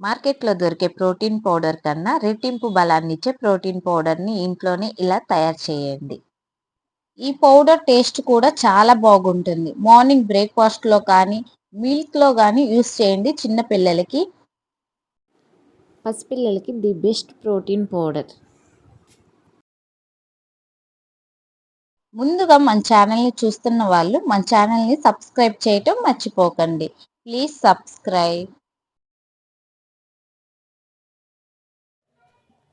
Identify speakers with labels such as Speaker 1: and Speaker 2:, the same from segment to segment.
Speaker 1: మార్కెట్లో దొరికే protein powder కన్నా రెట్టింపు బలాన్నిచ్చే ప్రోటీన్ పౌడర్ని ఇంట్లోనే ఇలా తయారు చేయండి. ఈ పౌడర్ టేస్ట్ కూడా చాలా బాగుంటుంది. మార్నింగ్ బ్రేక్ఫాస్ట్లో కానీ మిల్క్లో కానీ యూస్ చేయండి. చిన్న పిల్లలకి పసిపిల్లలకి ది బెస్ట్ ప్రోటీన్ పౌడర్. ముందుగా మన ఛానల్ని చూస్తున్న వాళ్ళు మన ఛానల్ని సబ్స్క్రైబ్ చేయటం మర్చిపోకండి. Please subscribe.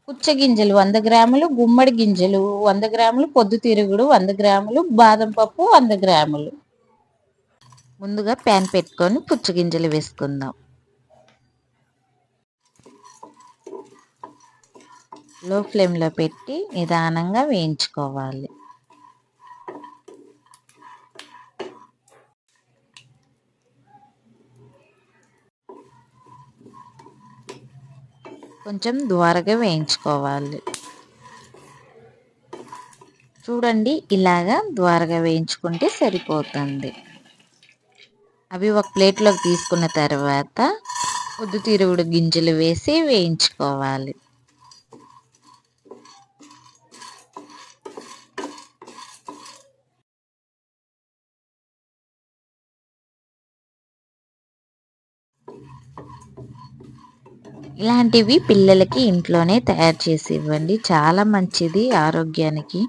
Speaker 1: పుచ్చగింజలు 100 గ్రాములు, గుమ్మడి గింజలు 100 గ్రాములు, పొద్దుతిరుగుడు 100 గ్రాములు, బాదం పప్పు 100 గ్రాములు. ముందుగా ప్యాన్ పెట్టుకొని పుచ్చగింజలు వేసుకుందాం. లో ఫ్లేమ్లో పెట్టి నిదానంగా వేయించుకోవాలి. కొంచెం ద్వారగా వేయించుకోవాలి. చూడండి, ఇలాగా ద్వారగా వేయించుకుంటే సరిపోతుంది. అవి ఒక ప్లేట్లోకి తీసుకున్న తర్వాత పొద్దుతిరుగుడు గింజలు వేసి వేయించుకోవాలి. ఇలాంటివి పిల్లలకి ఇంట్లోనే తయారు చేసి ఇవ్వండి. చాలా మంచిది ఆరోగ్యానికి.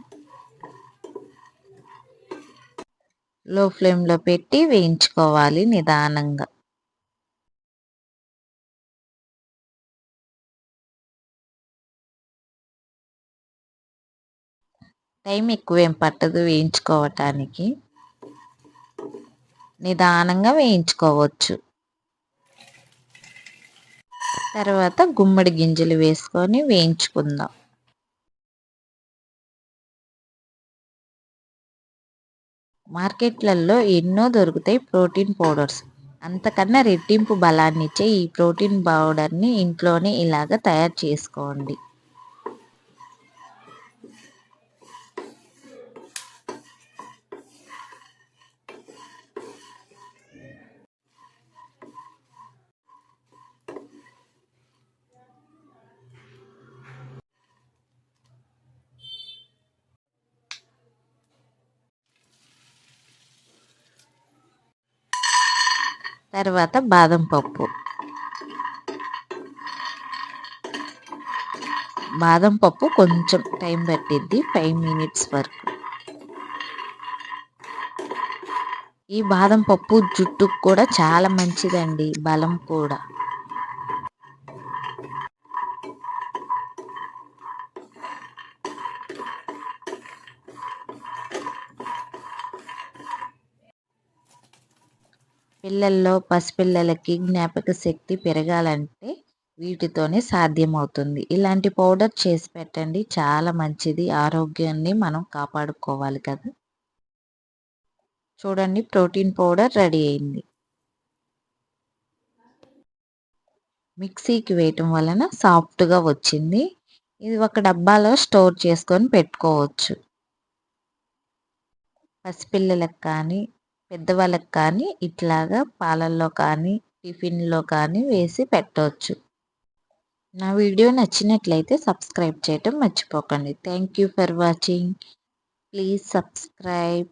Speaker 1: లో ఫ్లేమ్లో పెట్టి వేయించుకోవాలి నిదానంగా. టైం ఎక్కువేం పట్టదు వేయించుకోవటానికి. నిదానంగా వేయించుకోవచ్చు. తర్వాత గుమ్మడి గింజలు వేసుకొని వేయించుకుందాం. మార్కెట్లలో ఎన్నో దొరుకుతాయి ప్రోటీన్ పౌడర్స్. అంతకన్నా రెట్టింపు బలాన్నిచ్చే ఈ ప్రోటీన్ పౌడర్ని ఇంట్లోనే ఇలాగ తయారు చేసుకోండి. తర్వాత బాదం పప్పు. బాదం పప్పు కొంచెం టైం పట్టిద్ది, 5 మినిట్స్ వరకు. ఈ బాదం పప్పు జుట్టుకు కూడా చాలా మంచిదండి, బలం కూడా. పసిపిల్లలకి జ్ఞాపక శక్తి పెరగాలంటే వీటితోనే సాధ్యమవుతుంది. ఇలాంటి పౌడర్ చేసి పెట్టండి, చాలా మంచిది. ఆరోగ్యాన్ని మనం కాపాడుకోవాలి కదా. చూడండి, ప్రోటీన్ పౌడర్ రెడీ అయింది. మిక్సీకి వేయటం వలన సాఫ్ట్గా వచ్చింది. ఇది ఒక డబ్బాలో స్టోర్ చేసుకొని పెట్టుకోవచ్చు. పసిపిల్లలకు కానీ పెద్దవాళ్ళకి కానీ ఇట్లాగా పాలల్లో కానీ టిఫిన్లో కానీ వేసి పెట్టవచ్చు. నా వీడియో నచ్చినట్లయితే సబ్స్క్రైబ్ చేయటం మర్చిపోకండి. Thank you for watching. Please subscribe.